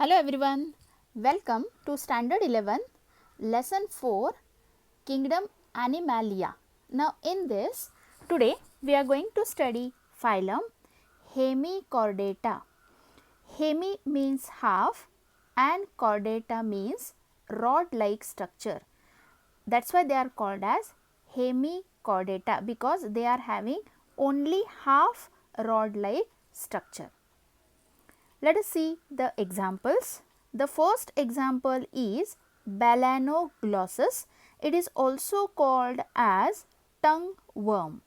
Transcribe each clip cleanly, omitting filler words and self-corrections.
Hello everyone, welcome to Standard 11, Lesson 4, Kingdom Animalia. Now in this, today we are going to study phylum Hemichordata. Hemi means half and chordata means rod-like structure. That's why they are called as Hemichordata, because they are having only half rod-like structure. Let us see the examples. The first example is Balanoglossus. It is also called as tongue worm.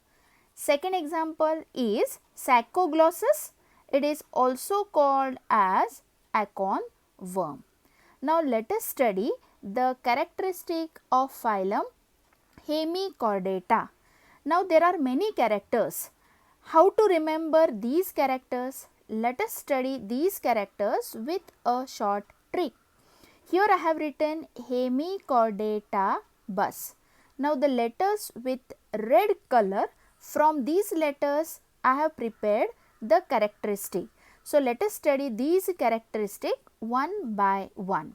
Second example is Saccoglossus. It is also called as acorn worm. Now let us study the characteristic of phylum Hemichordata. Now there are many characters. How to remember these characters? Let us study these characters with a short trick. Here I have written Hemichordata bus. Now the letters with red color, from these letters I have prepared the characteristic. So let us study these characteristics one by one.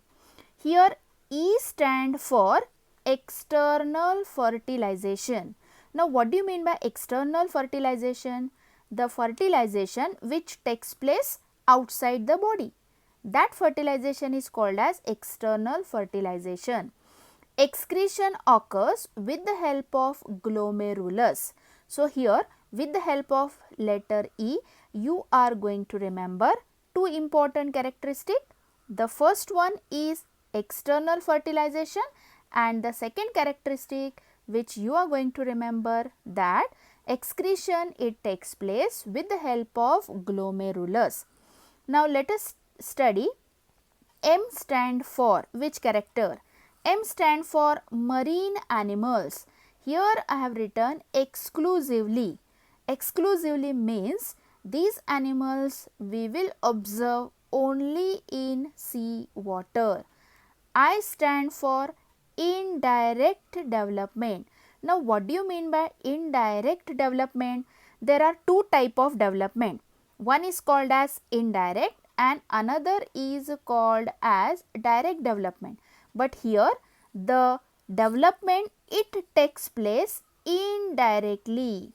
Here E stand for external fertilization. Now what do you mean by external fertilization? The fertilization which takes place outside the body. That fertilization is called as external fertilization. Excretion occurs with the help of glomerulus. So here with the help of letter E, you are going to remember two important characteristics. The first one is external fertilization, and the second characteristic which you are going to remember, that excretion it takes place with the help of glomerulus. Now let us study M stand for which character? M stand for marine animals. Here I have written exclusively. Exclusively means these animals we will observe only in sea water. I stand for indirect development. Now what do you mean by indirect development? There are two types of development. One is called as indirect and another is called as direct development. But here the development it takes place indirectly.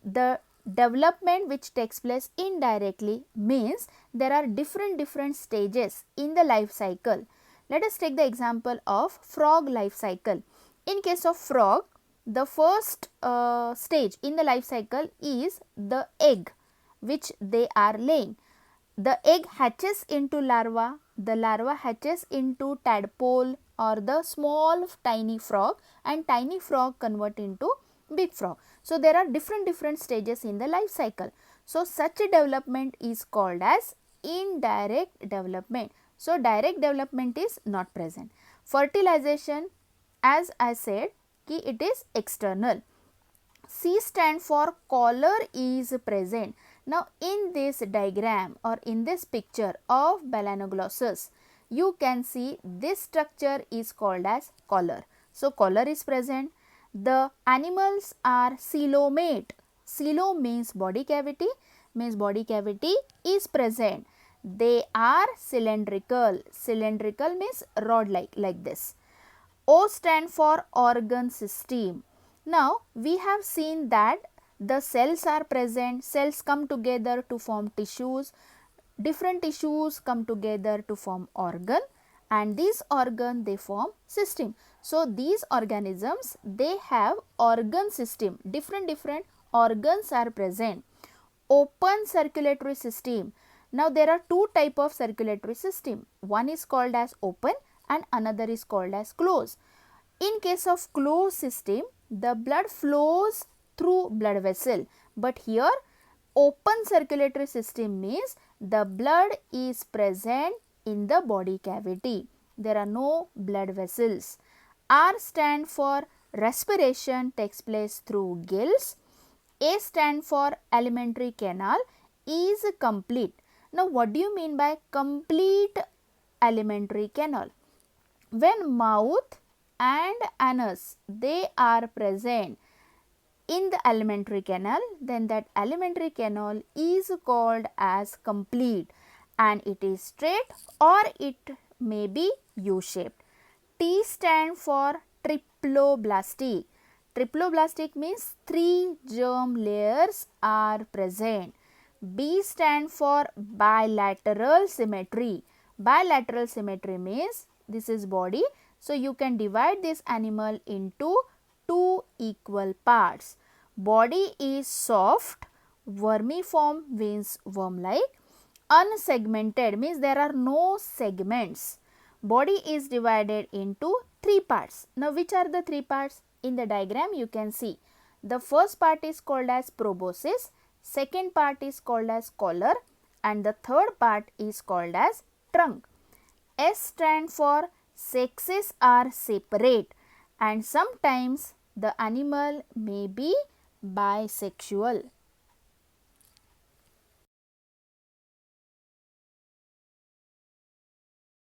The development which takes place indirectly means there are different stages in the life cycle. Let us take the example of frog life cycle. In case of frog, the first stage in the life cycle is the egg which they are laying. The egg hatches into larva, the larva hatches into tadpole or the small tiny frog, and tiny frog convert into big frog. So there are different stages in the life cycle. So such a development is called as indirect development. So direct development is not present. Fertilization, as I said, it is external. C stand for collar is present. Now in this diagram or in this picture of Balanoglossus, you can see this structure is called as collar. So collar is present. The animals are coelomate. Coelom means body cavity is present. They are cylindrical. Cylindrical means rod like this. O stand for organ system. Now we have seen that the cells are present. Cells come together to form tissues. Different tissues come together to form organ, and these organ they form system. So these organisms they have organ system. Different organs are present. Open circulatory system. Now there are two type of circulatory system. One is called as open and another is called as closed. In case of closed system, the blood flows through blood vessel, but here open circulatory system means the blood is present in the body cavity. There are no blood vessels. R stand for respiration takes place through gills. A stand for alimentary canal is complete. Now what do you mean by complete alimentary canal? When mouth and anus they are present in the alimentary canal, then that alimentary canal is called as complete. and it is straight or it may be U-shaped. T stand for triploblastic. Triploblastic means 3 germ layers are present. B stand for bilateral symmetry. Bilateral symmetry means this is body. So you can divide this animal into 2 equal parts. Body is soft, vermiform means worm-like. Unsegmented means there are no segments. Body is divided into 3 parts. Now which are the 3 parts? In the diagram you can see the first part is called as proboscis, second part is called as collar, and the third part is called as trunk. S stand for sexes are separate, and sometimes the animal may be bisexual.